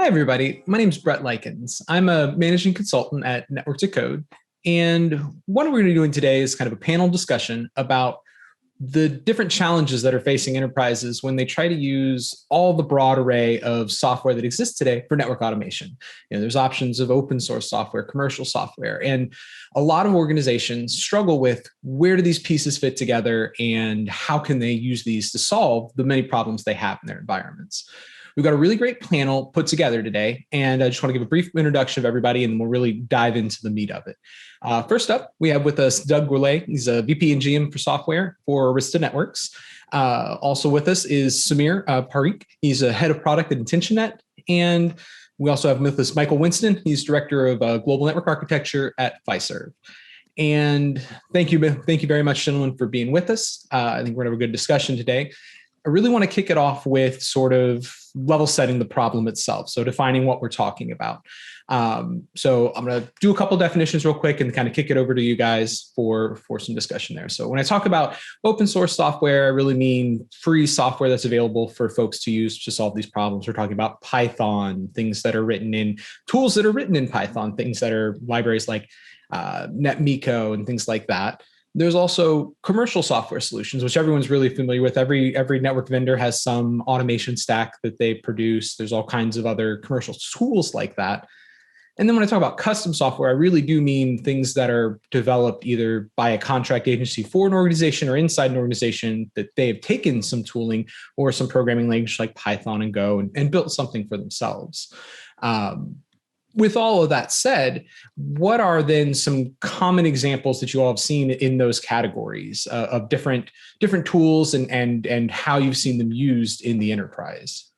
Hi, everybody. My name is Brett Lykins. I'm a managing consultant at Network Cowboy. And what we're going to be doing today is kind of a panel discussion about the different challenges that are facing enterprises when they try to use all the broad array of software that exists today for network automation. There's options of open source software, commercial software, and a lot of organizations struggle with where do these pieces fit together and how can they use these to solve the many problems they have in their environments. We've got a really great panel put together today, and I just want to give a brief introduction of everybody, and then we'll really dive into the meat of it. First up, we have with us Doug Gourlay. He's a VP and GM for software for Arista Networks. Also with us is Samir Parikh. He's a head of product at Intentionet. And we also have with us Michael Wynston. He's director of global network architecture at Fiserv. And thank you very much, gentlemen, for being with us. I think we're going to have a good discussion today. I really want to kick it off with sort of level setting the problem itself. So defining what we're talking about. So I'm going to do a couple definitions real quick and kind of kick it over to you guys for some discussion there. So when I talk about open source software, I really mean free software that's available for folks to use to solve these problems. We're talking about Python, things that are written in tools that are written in Python, things that are libraries like NetMiko and things like that. There's also commercial software solutions, which everyone's really familiar with. Every network vendor has some automation stack that they produce. There's all kinds of other commercial tools like that. And then when I talk about custom software, I really do mean things that are developed either by a contract agency for an organization or inside an organization that they have taken some tooling or some programming language like Python and Go and built something for themselves. With all of that said, what are then some common examples that you all have seen in those categories of different tools and how you've seen them used in the enterprise?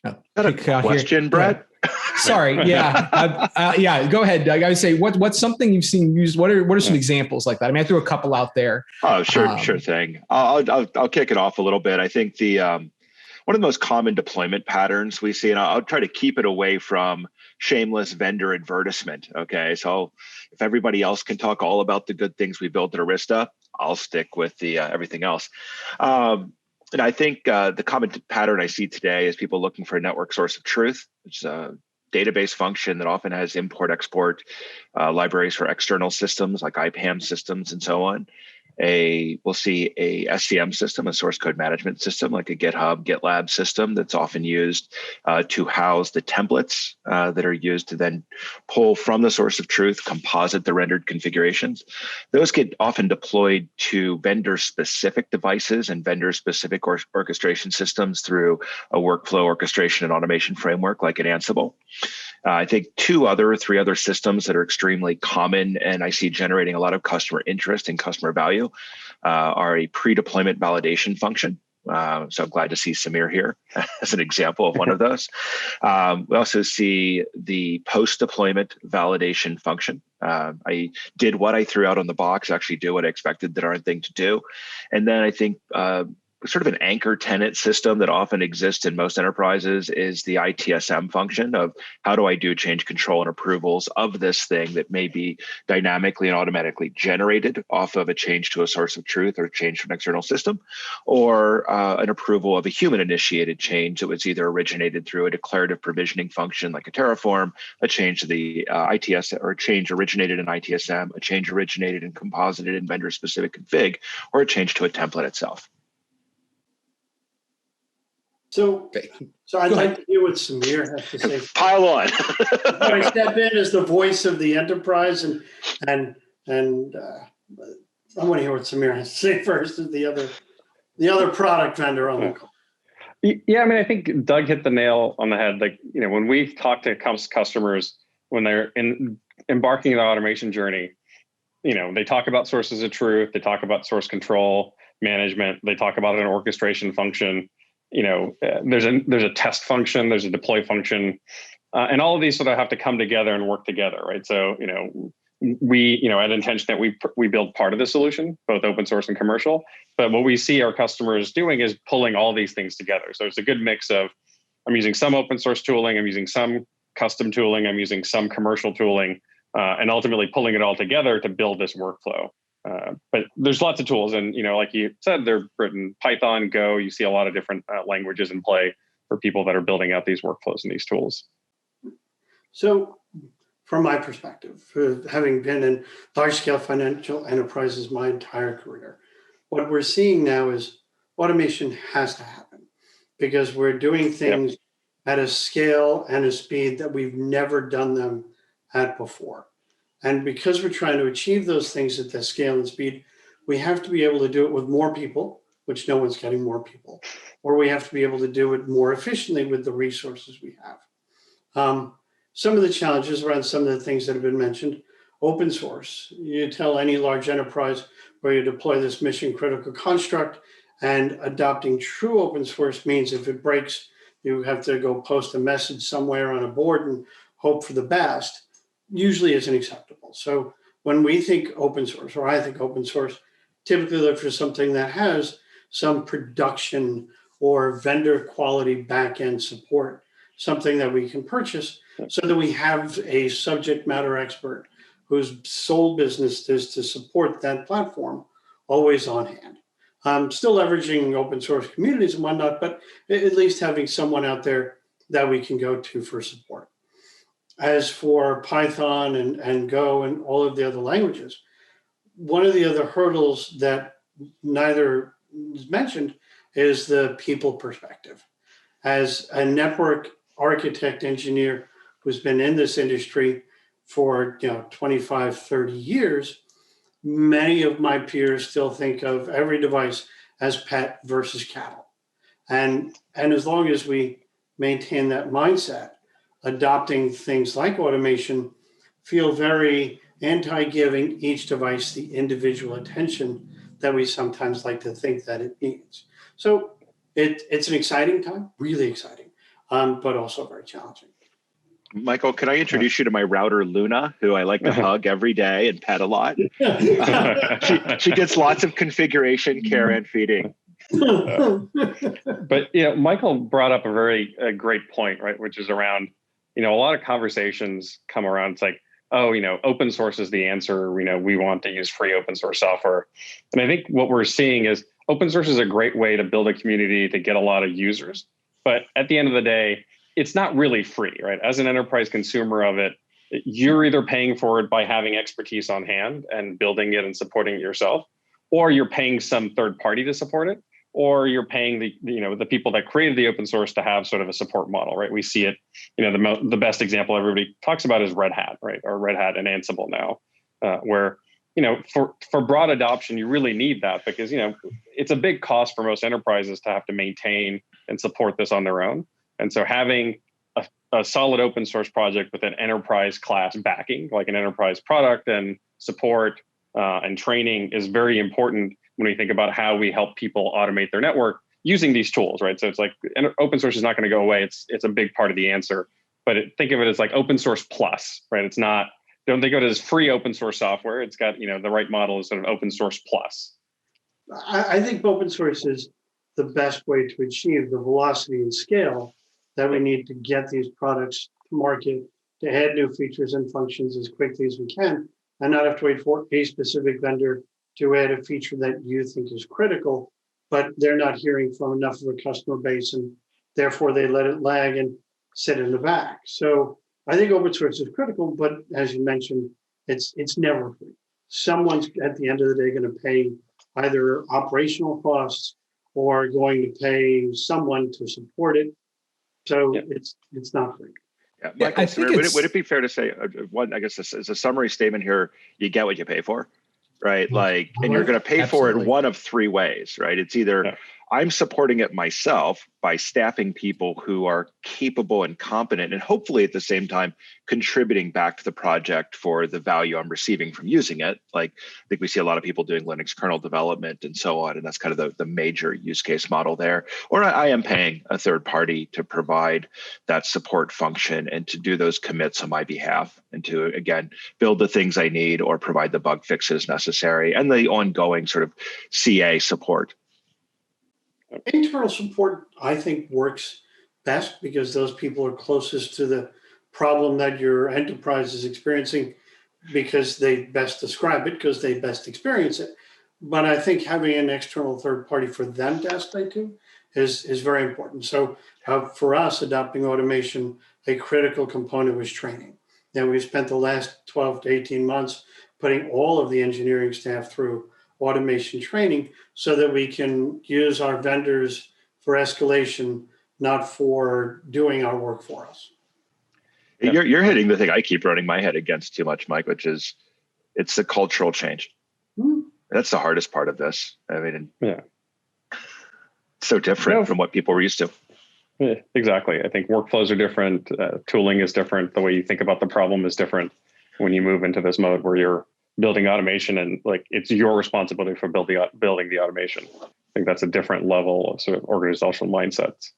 Is that a question, Brett? Sorry, yeah, yeah. Go ahead, Doug. I would say what's something you've seen used. What are some examples like that? I mean, I threw a couple out there. Oh, sure thing. I'll kick it off a little bit. I think one of the most common deployment patterns we see, and I'll try to keep it away from shameless vendor advertisement. Okay, so if everybody else can talk all about the good things we built at Arista, I'll stick with the everything else. And I think the common pattern I see today is people looking for a network source of truth. It's a database function that often has import-export libraries for external systems like IPAM systems and so on. We'll see a SCM system, a source code management system, like a GitHub, GitLab system that's often used to house the templates that are used to then pull from the source of truth, composite the rendered configurations. Those get often deployed to vendor-specific devices and vendor-specific orchestration systems through a workflow orchestration and automation framework like an Ansible. I think three other systems that are extremely common and I see generating a lot of customer interest and customer value are a pre-deployment validation function. So I'm glad to see Samir here as an example of one of those. We also see the post-deployment validation function. I did what I threw out on the box, actually do what I expected the darn thing to do. And then I think sort of an anchor tenant system that often exists in most enterprises is the ITSM function of how do I do change control and approvals of this thing that may be dynamically and automatically generated off of a change to a source of truth or change to an external system, or an approval of a human initiated change that was either originated through a declarative provisioning function like a Terraform, a change to the ITS, or a change originated in ITSM, a change originated and composited in vendor specific config, or a change to a template itself. So I'd like to hear what Samir has to say. Pile on. I step in as the voice of the enterprise, and I want to hear what Samir has to say first as the other product vendor on the call. Yeah, I mean, I think Doug hit the nail on the head. Like, when we talk to customers when they're embarking on the automation journey, they talk about sources of truth, they talk about source control management, they talk about an orchestration function. There's a test function, there's a deploy function, and all of these sort of have to come together and work together, right? So, we, at Intentionet, we build part of the solution, both open source and commercial. But what we see our customers doing is pulling all these things together. So it's a good mix of, I'm using some open source tooling, I'm using some custom tooling, I'm using some commercial tooling, and ultimately pulling it all together to build this workflow. But there's lots of tools, and like you said, they're written Python, Go. You see a lot of different languages in play for people that are building out these workflows and these tools. So, from my perspective, having been in large-scale financial enterprises my entire career, what we're seeing now is automation has to happen because we're doing things at a scale and a speed that we've never done them at before. And because we're trying to achieve those things at that scale and speed, we have to be able to do it with more people, which no one's getting more people, or we have to be able to do it more efficiently with the resources we have. Some of the challenges around some of the things that have been mentioned, open source. You tell any large enterprise where you deploy this mission critical construct, and adopting true open source means if it breaks, you have to go post a message somewhere on a board and hope for the best, usually isn't acceptable. So when we think open source, or I think open source, typically look for something that has some production or vendor quality backend support, something that we can purchase so that we have a subject matter expert whose sole business is to support that platform always on hand. Still leveraging open source communities and whatnot, but at least having someone out there that we can go to for support. As for Python and Go and all of the other languages, one of the other hurdles that neither is mentioned is the people perspective. As a network architect engineer who's been in this industry for 25, 30 years, many of my peers still think of every device as pet versus cattle. And as long as we maintain that mindset, adopting things like automation feel very anti-giving each device the individual attention that we sometimes like to think that it needs. So it's an exciting time, really exciting, but also very challenging. Michael, can I introduce you to my router, Luna, who I like to hug every day and pet a lot? She gets lots of configuration, care, and feeding. But Michael brought up a great point, right? Which is around, a lot of conversations come around. It's like, oh, open source is the answer. We want to use free open source software. And I think what we're seeing is open source is a great way to build a community, to get a lot of users. But at the end of the day, it's not really free, right? As an enterprise consumer of it, you're either paying for it by having expertise on hand and building it and supporting it yourself, or you're paying some third party to support it, or you're paying the people that created the open source to have sort of a support model, right? We see it, the best example everybody talks about is Red Hat, right? Or Red Hat and Ansible now, where, for broad adoption, you really need that because, it's a big cost for most enterprises to have to maintain and support this on their own. And so having a solid open source project with an enterprise class backing, like an enterprise product and support and training is very important when we think about how we help people automate their network using these tools, right? So it's like open source is not going to go away. It's a big part of the answer, but think of it as like open source plus, right? It's not, don't think of it as free open source software. It's got, the right model is sort of open source plus. I think open source is the best way to achieve the velocity and scale that we need to get these products to market, to add new features and functions as quickly as we can, and not have to wait for a specific vendor to add a feature that you think is critical, but they're not hearing from enough of a customer base, and therefore they let it lag and sit in the back. So I think open source is critical, but as you mentioned, it's never free. Someone's at the end of the day going to pay either operational costs or going to pay someone to support it. So it's not free. Yeah, Michael, Samir, would it be fair to say, I guess this is a summary statement here, you get what you pay for, right? And you're going to pay for it one of three ways, right? It's either I'm supporting it myself by staffing people who are capable and competent, and hopefully at the same time contributing back to the project for the value I'm receiving from using it. Like I think we see a lot of people doing Linux kernel development and so on, and that's kind of the major use case model there. Or I am paying a third party to provide that support function and to do those commits on my behalf and to, again, build the things I need or provide the bug fixes necessary and the ongoing sort of CA support. Internal support, I think, works best because those people are closest to the problem that your enterprise is experiencing. because they best describe it, because they best experience it. But I think having an external third party for them to escalate to is very important. So for us, adopting automation, a critical component was training. Now, we spent the last 12 to 18 months putting all of the engineering staff through automation training so that we can use our vendors for escalation, not for doing our work for us. You're hitting the thing I keep running my head against too much, Mike, which is it's the cultural change. Mm-hmm. That's the hardest part of this. I mean, it's so different from what people were used to. Yeah, exactly. I think workflows are different. Tooling is different. The way you think about the problem is different when you move into this mode where you're building automation and like it's your responsibility for building the automation. I think that's a different level of sort of organizational mindsets.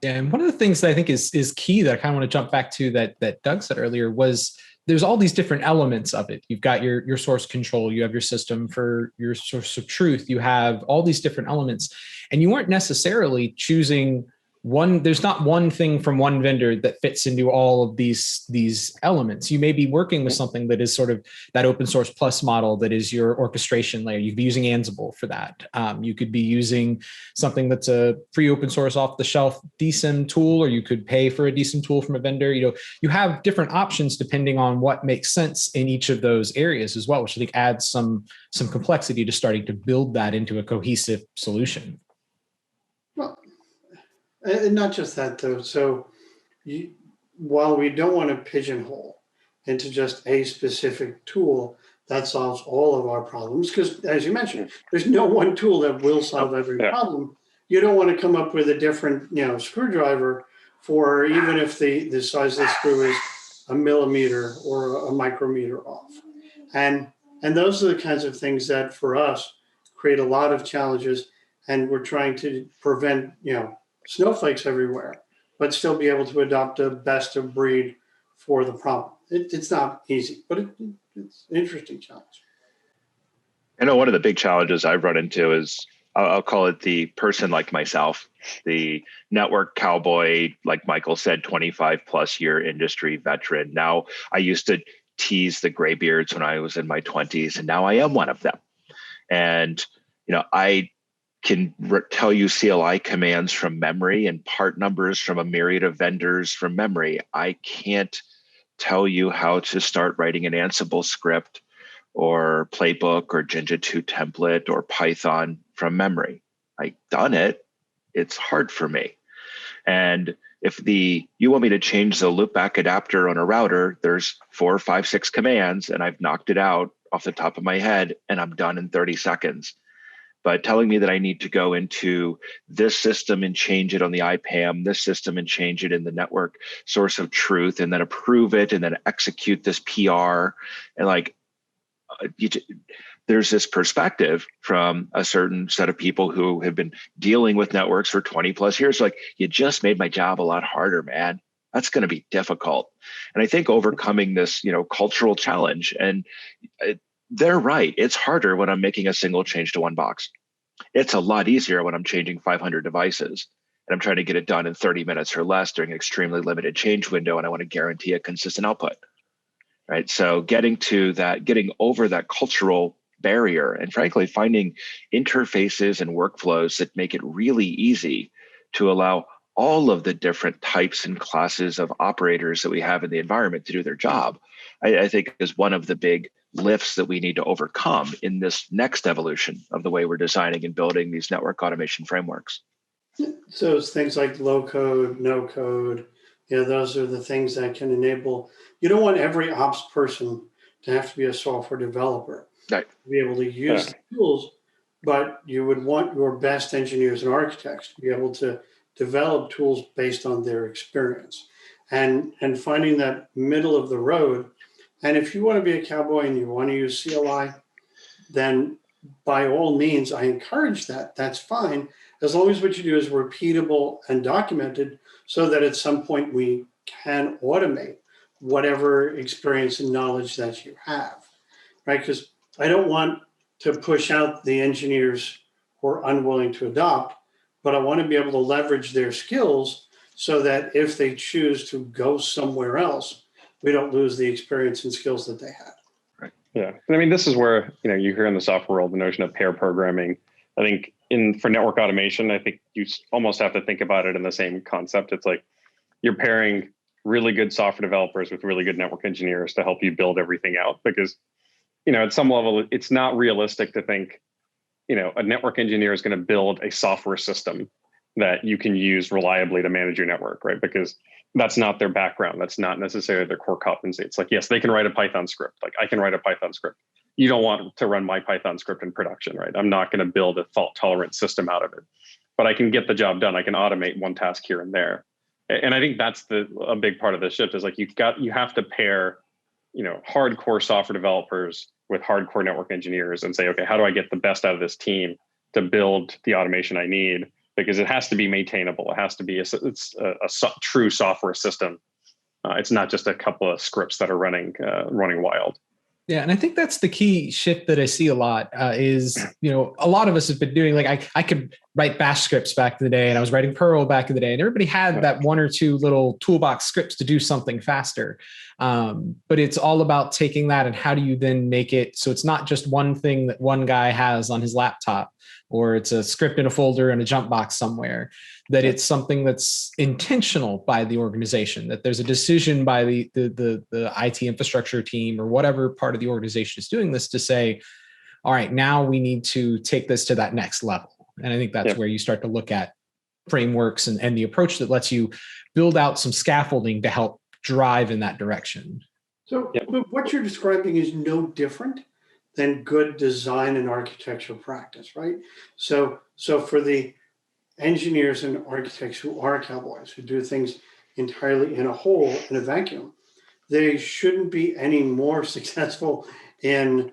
Yeah, and one of the things that I think is key that I kind of want to jump back to that Doug said earlier was there's all these different elements of it. You've got your source control, you have your system for your source of truth, you have all these different elements, and you weren't necessarily choosing one. There's not one thing from one vendor that fits into all of these elements. You may be working with something that is sort of that open source plus model that is your orchestration layer. You could be using Ansible for that. You could be using something that's a free open source off the shelf DSIM tool, or you could pay for a DSIM tool from a vendor. You know, you have different options depending on what makes sense in each of those areas as well, which I think adds some complexity to starting to build that into a cohesive solution. Well, and not just that, though. So while we don't want to pigeonhole into just a specific tool that solves all of our problems, because as you mentioned, there's no one tool that will solve every problem. You don't want to come up with a different, screwdriver for even if the size of the screw is a millimeter or a micrometer off. And those are the kinds of things that for us create a lot of challenges, and we're trying to prevent, snowflakes everywhere, but still be able to adopt a best of breed for the problem. It's not easy, but it's an interesting challenge. I know one of the big challenges I've run into is, I'll call it the person like myself, the network cowboy, like Michael said, 25 plus year industry veteran. Now, I used to tease the graybeards when I was in my 20s, and now I am one of them. And, I can tell you CLI commands from memory and part numbers from a myriad of vendors from memory. I can't tell you how to start writing an Ansible script or playbook or Jinja 2 template or Python from memory. I've done it. It's hard for me. And if you want me to change the loopback adapter on a router, there's 4, 5, 6 commands, and I've knocked it out off the top of my head, and I'm done in 30 seconds. But telling me that I need to go into this system and change it on the IPAM, this system and change it in the network source of truth, and then approve it, and then execute this PR, and there's this perspective from a certain set of people who have been dealing with networks for 20 plus years. Like, you just made my job a lot harder, man. That's going to be difficult. And I think overcoming this, cultural challenge, and they're right. It's harder when I'm making a single change to one box. It's a lot easier when I'm changing 500 devices and I'm trying to get it done in 30 minutes or less during an extremely limited change window, and I want to guarantee a consistent output. Right. So getting over that cultural barrier, and frankly, finding interfaces and workflows that make it really easy to allow all of the different types and classes of operators that we have in the environment to do their job, I think is one of the big lifts that we need to overcome in this next evolution of the way we're designing and building these network automation frameworks. So it's things like low code, no code, those are the things that can enable. You don't want every ops person to have to be a software developer, right, to be able to use the tools, but you would want your best engineers and architects to be able to develop tools based on their experience, and finding that middle of the road. And if you want to be a cowboy and you want to use CLI, then by all means, I encourage that. That's fine, as long as what you do is repeatable and documented, so that at some point we can automate whatever experience and knowledge that you have, right? Because I don't want to push out the engineers who are unwilling to adopt, but I want to be able to leverage their skills so that if they choose to go somewhere else, we don't lose the experience and skills that they had. Yeah, I mean, this is where, you hear in the software world the notion of pair programming. I think for network automation, I think you almost have to think about it in the same concept. It's like you're pairing really good software developers with really good network engineers to help you build everything out, because at some level it's not realistic to think a network engineer is going to build a software system that you can use reliably to manage your network, right? Because that's not their background. That's not necessarily their core competency. It's like, yes, they can write a Python script. Like I can write a Python script. You don't want to run my Python script in production, right? I'm not going to build a fault tolerant system out of it, but I can get the job done. I can automate one task here and there. And I think that's a big part of the shift is like, you have to pair, hardcore software developers with hardcore network engineers and say, okay, how do I get the best out of this team to build the automation I need? Because it has to be maintainable. It has to be a true software system. It's not just a couple of scripts that are running wild. Yeah, and I think that's the key shift that I see a lot is, a lot of us have been doing, like I could write bash scripts back in the day, and I was writing Perl back in the day, and everybody had that one or two little toolbox scripts to do something faster. But it's all about taking that and how do you then make it so it's not just one thing that one guy has on his laptop, or it's a script in a folder in a jump box somewhere, that it's something that's intentional by the organization, that there's a decision by the IT infrastructure team or whatever part of the organization is doing this to say, all right, now we need to take this to that next level. And I think that's where you start to look at frameworks and the approach that lets you build out some scaffolding to help drive in that direction. So what you're describing is no different than good design and architecture practice, right? So for the engineers and architects who are cowboys, who do things entirely in a hole, in a vacuum, they shouldn't be any more successful in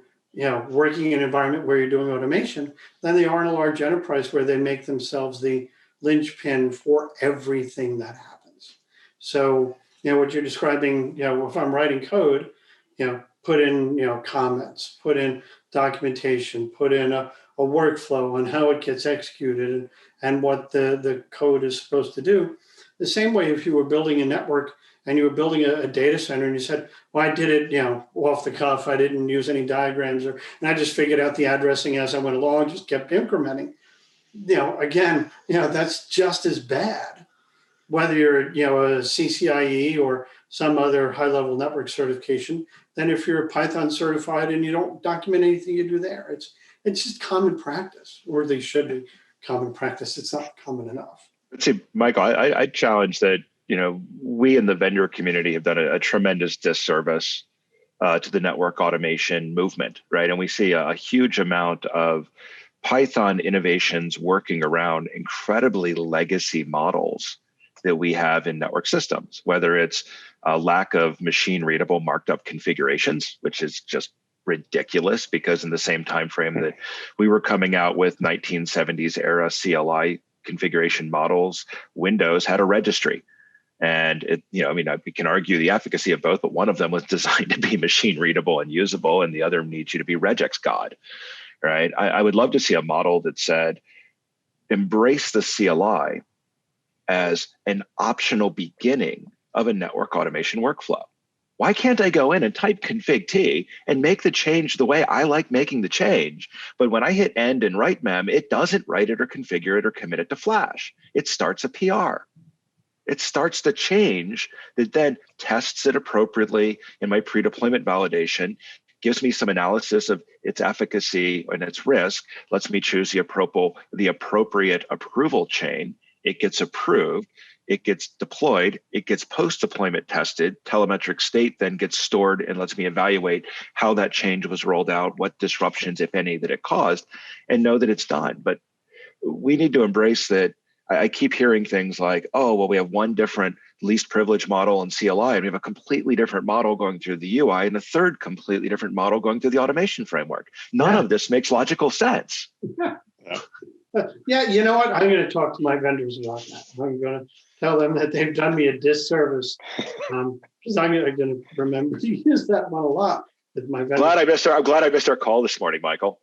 working in an environment where you're doing automation than they are in a large enterprise where they make themselves the linchpin for everything that happens. So, what you're describing, if I'm writing code, put in, comments, put in documentation, put in a workflow on how it gets executed and what the code is supposed to do. The same way if you were building a network and you were building a data center and you said, well, I did it, off the cuff. I didn't use any diagrams and I just figured out the addressing as I went along, just kept incrementing. Again, that's just as bad. Whether you're, a CCIE or some other high-level network certification, than if you're Python certified and you don't document anything you do there. It's just common practice, or they should be common practice. It's not common enough. See, Michael, I challenge that, we in the vendor community have done a tremendous disservice to the network automation movement, right? And we see a huge amount of Python innovations working around incredibly legacy models that we have in network systems, whether it's a lack of machine readable marked up configurations, which is just ridiculous because in the same time frame that we were coming out with 1970s era CLI configuration models, Windows had a registry. And we can argue the efficacy of both, but one of them was designed to be machine readable and usable, and the other needs you to be regex God, right? I would love to see a model that said, embrace the CLI as an optional beginning of a network automation workflow. Why can't I go in and type config T and make the change the way I like making the change? But when I hit end and write mem, it doesn't write it or configure it or commit it to Flash. It starts a PR. It starts the change that then tests it appropriately in my pre-deployment validation, gives me some analysis of its efficacy and its risk, lets me choose the appropriate approval chain. It gets approved, it gets deployed, it gets post-deployment tested, telemetric state then gets stored and lets me evaluate how that change was rolled out, what disruptions, if any, that it caused, and know that it's done. But we need to embrace that. I keep hearing things like, oh, well, we have one different least privilege model in CLI, and we have a completely different model going through the UI, and a third completely different model going through the automation framework. None of this makes logical sense. Yeah, you know what? I'm going to talk to my vendors about that. I'm going to tell them that they've done me a disservice because I'm going to remember to use that one a lot with my vendors. I'm glad I missed our call this morning, Michael.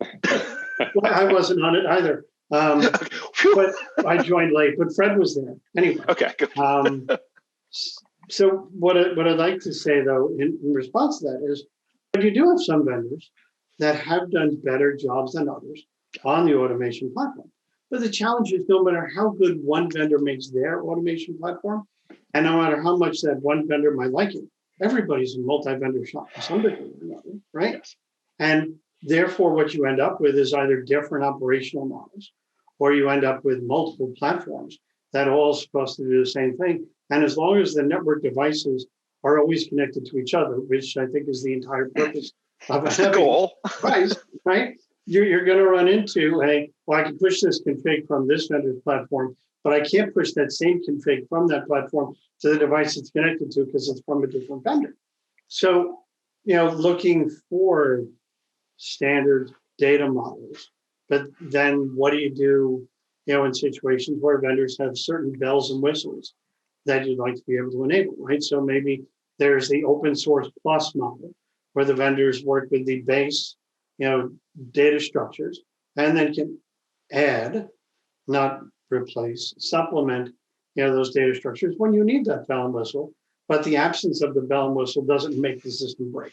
Well, I wasn't on it either. But I joined late, but Fred was there. Anyway. Okay, good. So what I'd like to say, though, in response to that is, But you do have some vendors that have done better jobs than others on the automation platform. But the challenge is no matter how good one vendor makes their automation platform, and no matter how much that one vendor might like it, everybody's a multi-vendor shop to some degree or another, right? Yes. And therefore, what you end up with is either different operational models, or you end up with multiple platforms that are all supposed to do the same thing. And as long as the network devices are always connected to each other, which I think is the entire purpose of That's the having goal. device, right? You're going to run into well, I can push this config from this vendor's platform, but I can't push that same config from that platform to the device it's connected to because it's from a different vendor. So, looking for standard data models, but then what do you do, in situations where vendors have certain bells and whistles that you'd like to be able to enable, right? So maybe there's the open source plus model where the vendors work with the base, data structures and then can add, not replace, supplement, those data structures when you need that bell and whistle. But the absence of the bell and whistle doesn't make the system break.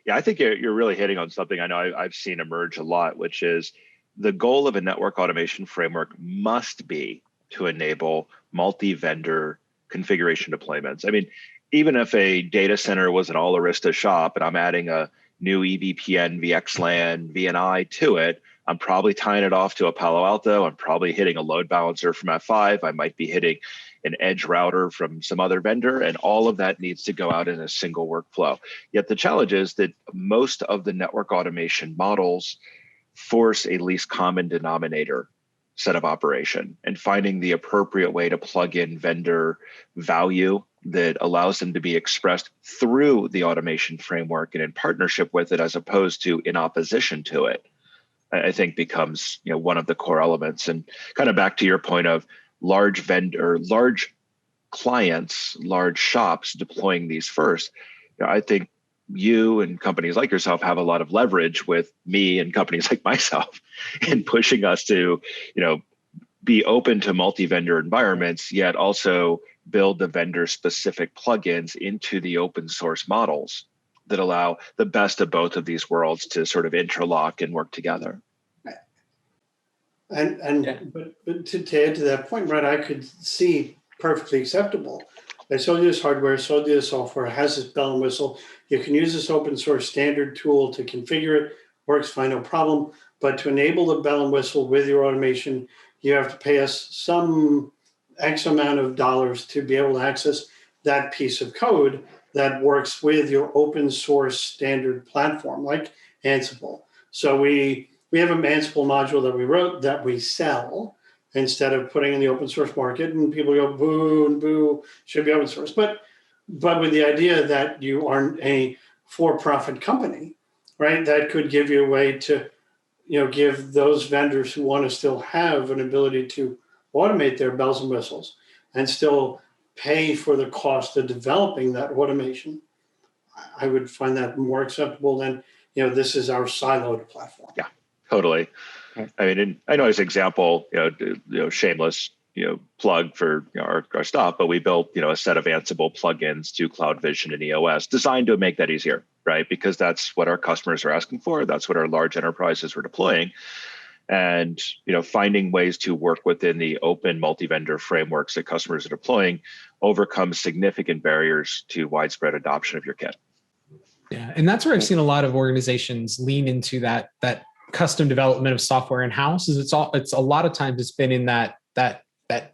Yeah, I think you're really hitting on something I know I've seen emerge a lot, which is the goal of a network automation framework must be to enable multi-vendor configuration deployments. I mean, even if a data center was an all Arista shop and I'm adding a new EVPN, VXLAN, VNI to it, I'm probably tying it off to a Palo Alto. I'm probably hitting a load balancer from F5. I might be hitting an edge router from some other vendor, and all of that needs to go out in a single workflow. Yet the challenge is that most of the network automation models force a least common denominator set of operation and finding the appropriate way to plug in vendor value that allows them to be expressed through the automation framework and in partnership with it as opposed to in opposition to it, I think becomes one of the core elements. And kind of back to your point of large clients, large shops deploying these first, I think you and companies like yourself have a lot of leverage with me and companies like myself in pushing us to, be open to multi-vendor environments, yet also build the vendor-specific plugins into the open source models that allow the best of both of these worlds to sort of interlock and work together. But to add to that point, Brett, I could see perfectly acceptable. I sold you this hardware, sold you this software, it has this bell and whistle. You can use this open source standard tool to configure it, works fine, no problem. But to enable the bell and whistle with your automation, you have to pay us some X amount of dollars to be able to access that piece of code that works with your open source standard platform, like Ansible. So we have a Ansible module that we wrote that we sell instead of putting in the open source market, and people go boo and boo, should be open source. But with the idea that you aren't a for-profit company, right? That could give you a way to, give those vendors who want to still have an ability to automate their bells and whistles and still pay for the cost of developing that automation. I would find that more acceptable than, this is our siloed platform. Yeah, totally. I mean, I know as an example, shameless, plug for our stuff, but we built, a set of Ansible plugins to CloudVision and EOS designed to make that easier, right? Because that's what our customers are asking for. That's what our large enterprises are deploying. And, finding ways to work within the open multi-vendor frameworks that customers are deploying overcomes significant barriers to widespread adoption of your kit. Yeah, and that's where I've seen a lot of organizations lean into that custom development of software in-house. It's a lot of times it's been in that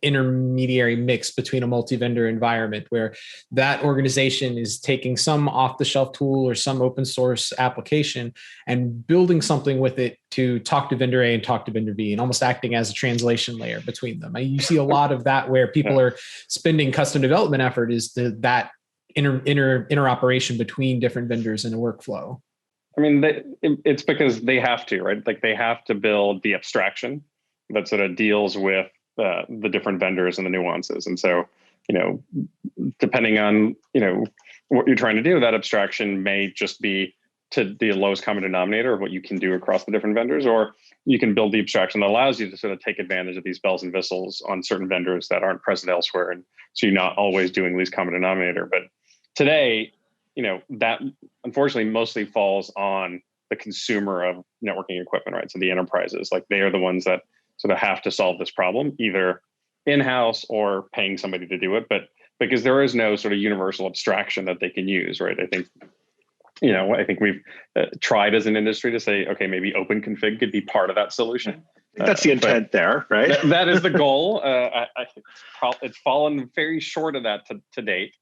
intermediary mix between a multi-vendor environment where that organization is taking some off-the-shelf tool or some open source application and building something with it to talk to vendor A and talk to vendor B and almost acting as a translation layer between them. You see a lot of that where people are spending custom development effort is that interoperation between different vendors in a workflow. I mean, it's because they have to, right? Like they have to build the abstraction that sort of deals with the different vendors and the nuances. And so, depending on, what you're trying to do, that abstraction may just be to the lowest common denominator of what you can do across the different vendors, or you can build the abstraction that allows you to sort of take advantage of these bells and whistles on certain vendors that aren't present elsewhere. And so you're not always doing least common denominator. But today, that unfortunately mostly falls on the consumer of networking equipment, right? So the enterprises, like they are the ones that sort of have to solve this problem, either in-house or paying somebody to do it. But because there is no sort of universal abstraction that they can use, right? I think we've tried as an industry to say, okay, maybe open config could be part of that solution. That's the intent there, right? That is the goal. It's fallen very short of that to date.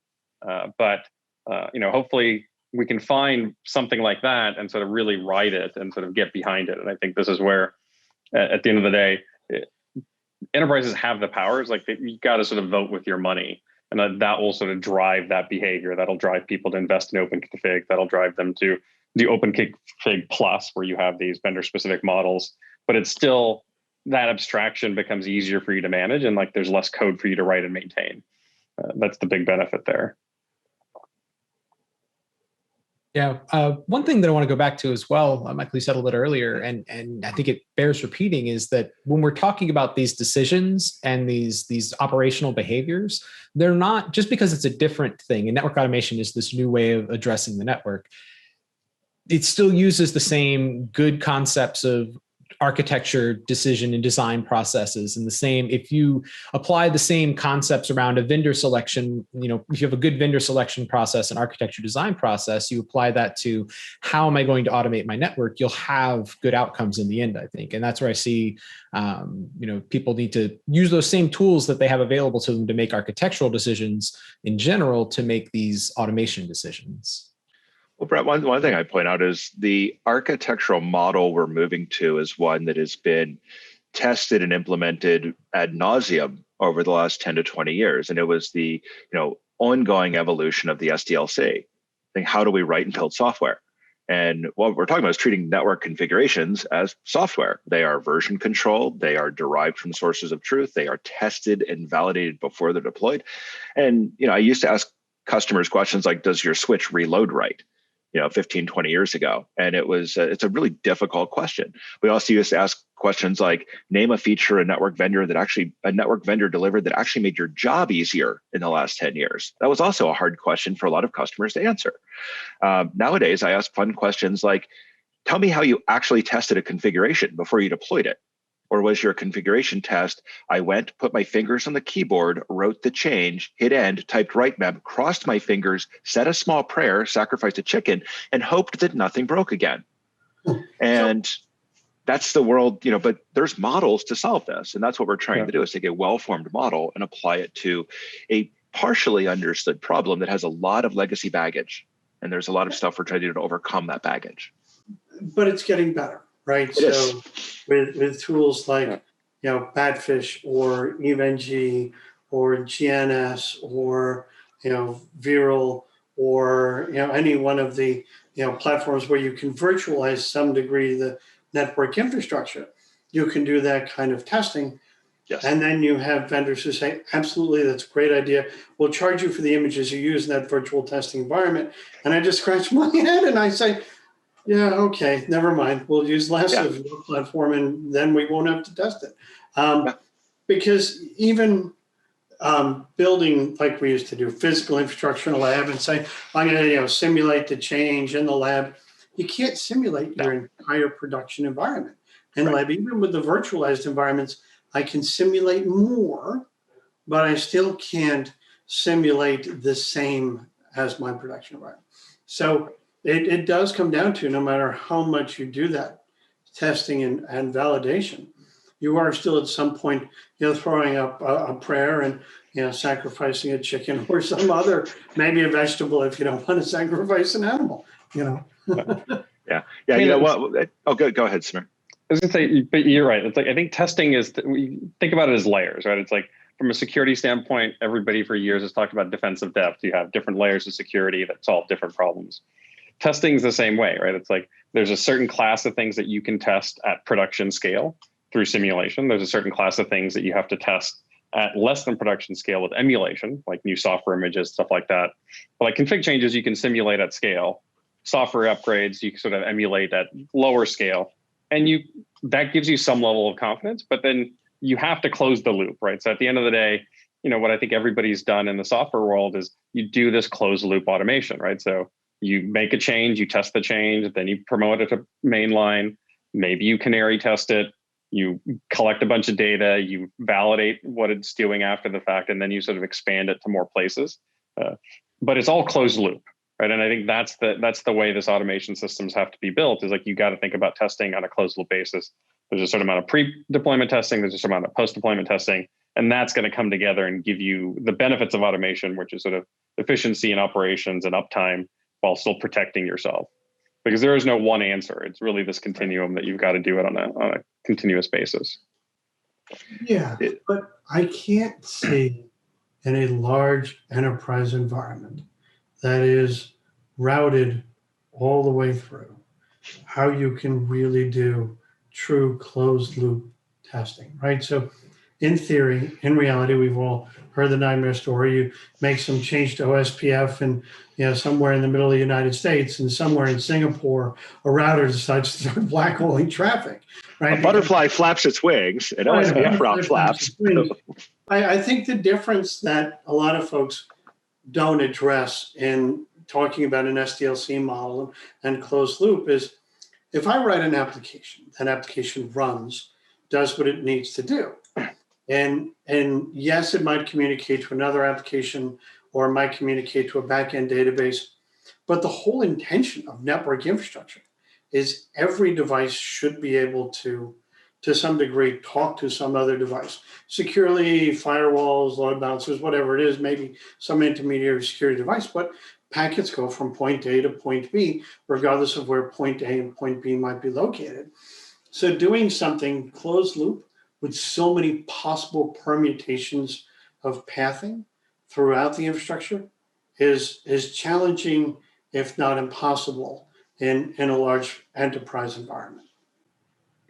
But hopefully we can find something like that and sort of really ride it and sort of get behind it. And I think this is where, at the end of the day, enterprises have the powers. Like you got to sort of vote with your money, and that will sort of drive that behavior. That'll drive people to invest in open config. That'll drive them to do open config plus, where you have these vendor specific models. But it's still, that abstraction becomes easier for you to manage, and like there's less code for you to write and maintain. That's the big benefit there. Yeah. One thing that I want to go back to as well, Michael, you said a little earlier, and I think it bears repeating, is that when we're talking about these decisions and these operational behaviors, they're not just because it's a different thing. And network automation is this new way of addressing the network. It still uses the same good concepts of architecture, decision, and design processes. And the same, if you apply the same concepts around a vendor selection, if you have a good vendor selection process and architecture design process, you apply that to how am I going to automate my network, you'll have good outcomes in the end, I think. And that's where I see, people need to use those same tools that they have available to them to make architectural decisions in general to make these automation decisions. Well, Brett, one thing I point out is the architectural model we're moving to is one that has been tested and implemented ad nauseum over the last 10 to 20 years. And it was the ongoing evolution of the SDLC. How do we write and build software? And what we're talking about is treating network configurations as software. They are version controlled. They are derived from sources of truth. They are tested and validated before they're deployed. And I used to ask customers questions like, does your switch reload right? 15, 20 years ago. And it's a really difficult question. We also used to ask questions like, name a feature a network vendor delivered that actually made your job easier in the last 10 years. That was also a hard question for a lot of customers to answer. Nowadays, I ask fun questions like, tell me how you actually tested a configuration before you deployed it. Or was your configuration test, I went, put my fingers on the keyboard, wrote the change, hit end, typed write mem, crossed my fingers, said a small prayer, sacrificed a chicken, and hoped that nothing broke again. And that's the world, but there's models to solve this. And that's what we're trying to do, is take a well-formed model and apply it to a partially understood problem that has a lot of legacy baggage. And there's a lot of stuff we're trying to do to overcome that baggage. But it's getting better. Right. So with tools like, Badfish or EVNG or GNS or, Viral or, any one of the, platforms where you can virtualize some degree the network infrastructure, you can do that kind of testing. Yes. And then you have vendors who say, absolutely, that's a great idea. We'll charge you for the images you use in that virtual testing environment. And I just scratch my head and I say, yeah, okay, never mind. We'll use less of your platform and then we won't have to test it. Because even building like we used to do physical infrastructure in a lab and say, I'm going to simulate the change in the lab. You can't simulate your entire production environment in the lab. Even with the virtualized environments, I can simulate more, but I still can't simulate the same as my production environment. So it does come down to, no matter how much you do that testing and validation, you are still at some point, throwing up a prayer and, sacrificing a chicken or some other, maybe a vegetable if you don't want to sacrifice an animal, Yeah. Oh, go ahead, Samir. I was going to say, but you're right. It's like, I think testing is, we think about it as layers, right? It's like, from a security standpoint, everybody for years has talked about defensive depth. You have different layers of security that solve different problems. Testing is the same way, right? It's like there's a certain class of things that you can test at production scale through simulation. There's a certain class of things that you have to test at less than production scale with emulation, like new software images, stuff like that. But like config changes, you can simulate at scale. Software upgrades, you can sort of emulate at lower scale. And that gives you some level of confidence, but then you have to close the loop, right? So at the end of the day, what I think everybody's done in the software world is you do this closed loop automation, right? So You make a change, you test the change, then you promote it to mainline. Maybe you canary test it. You collect a bunch of data, you validate what it's doing after the fact, and then you sort of expand it to more places. But it's all closed loop, right? And I think that's the way this automation systems have to be built, is like, you got to think about testing on a closed loop basis. There's a certain amount of pre-deployment testing, there's a certain amount of post-deployment testing, and that's going to come together and give you the benefits of automation, which is sort of efficiency in operations and uptime while still protecting yourself. Because there is no one answer. It's really this continuum that you've got to do it on a continuous basis. Yeah, but I can't see in a large enterprise environment that is routed all the way through how you can really do true closed loop testing, right? So in theory, in reality, we've all heard the nightmare story. You make some change to OSPF and, somewhere in the middle of the United States and somewhere in Singapore, a router decides to start blackholing traffic, right? A butterfly flaps its wings and OSPF route flaps. I think the difference that a lot of folks don't address in talking about an SDLC model and closed loop is, if I write an application, that application runs, does what it needs to do. And yes, it might communicate to another application or it might communicate to a backend database. But the whole intention of network infrastructure is every device should be able to some degree, talk to some other device securely, firewalls, load balancers, whatever it is, maybe some intermediary security device. But packets go from point A to point B, regardless of where point A and point B might be located. So doing something closed loop with so many possible permutations of pathing throughout the infrastructure is challenging, if not impossible, in a large enterprise environment.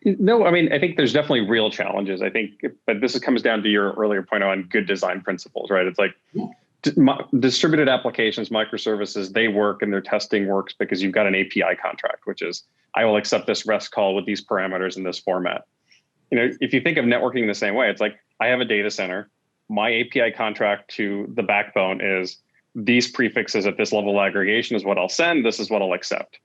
No, I mean, I think there's definitely real challenges. I think, but this comes down to your earlier point on good design principles, right? It's like distributed applications, microservices, they work and their testing works because you've got an API contract, which is, I will accept this REST call with these parameters in this format. If you think of networking the same way, it's like, I have a data center. My API contract to the backbone is these prefixes at this level of aggregation is what I'll send. This is what I'll accept.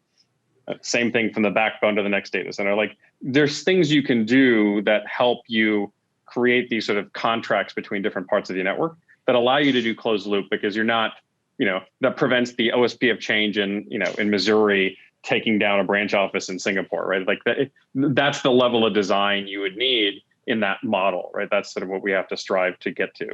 Same thing from the backbone to the next data center. Like, there's things you can do that help you create these sort of contracts between different parts of the network that allow you to do closed loop, because you're not, that prevents the OSPF change in Missouri taking down a branch office in Singapore, right? Like that's the level of design you would need in that model, right? That's sort of what we have to strive to get to.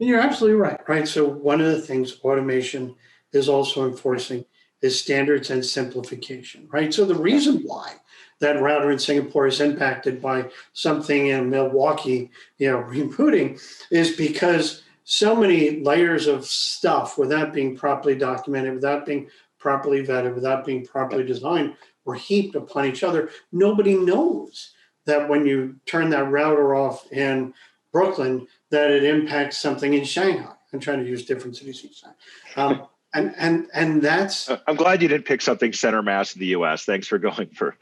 And you're absolutely right? So one of the things automation is also enforcing is standards and simplification, right? So the reason why that router in Singapore is impacted by something in Milwaukee, rebooting, is because so many layers of stuff, without being properly documented, without being properly vetted, without being properly designed, were heaped upon each other. Nobody knows that when you turn that router off in Brooklyn, that it impacts something in Shanghai. I'm trying to use different cities each time. And that's. I'm glad you didn't pick something center mass in the U.S. Thanks for going for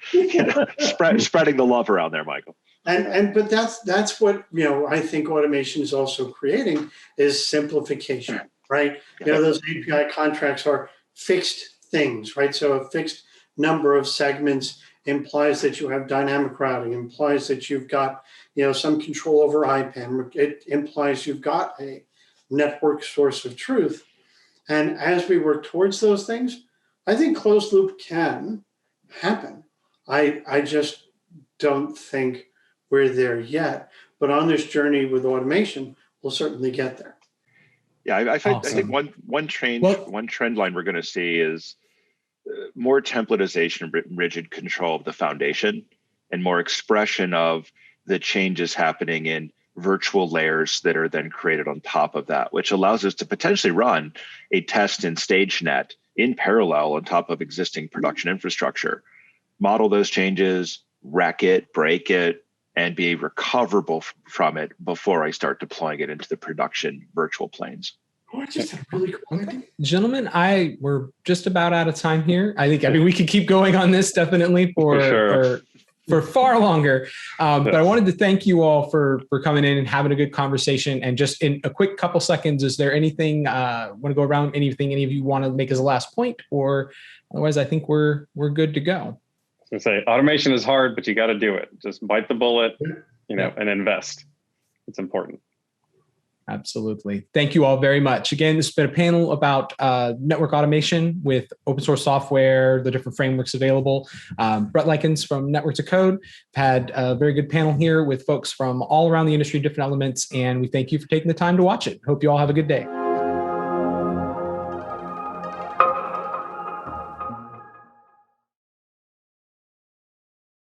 spreading the love around there, Michael. But that's what I think automation is also creating is simplification, right? Those API contracts are fixed things, right? So a fixed number of segments implies that you have dynamic routing, implies that you've got some control over IPAM. It implies you've got a network source of truth. And as we work towards those things, I think closed loop can happen. I just don't think we're there yet. But on this journey with automation, we'll certainly get there. Yeah, I think one trend line we're going to see is more templatization, rigid control of the foundation, and more expression of the changes happening in virtual layers that are then created on top of that, which allows us to potentially run a test in StageNet in parallel on top of existing production infrastructure, model those changes, wreck it, break it, and be recoverable from it before I start deploying it into the production virtual planes. Oh, just a really cool idea. Gentlemen, we're just about out of time here. I mean, we could keep going on this definitely for for far longer. But I wanted to thank you all for coming in and having a good conversation. And just in a quick couple seconds, is there anything want to go around? Anything any of you want to make as a last point, or otherwise, I think we're good to go. I was gonna say automation is hard, but you got to do it. Just bite the bullet, and invest. It's important. Absolutely. Thank you all very much. Again, this has been a panel about network automation with open source software, the different frameworks available. Brett Lykins from Network to Code had a very good panel here with folks from all around the industry, different elements, and we thank you for taking the time to watch it. Hope you all have a good day.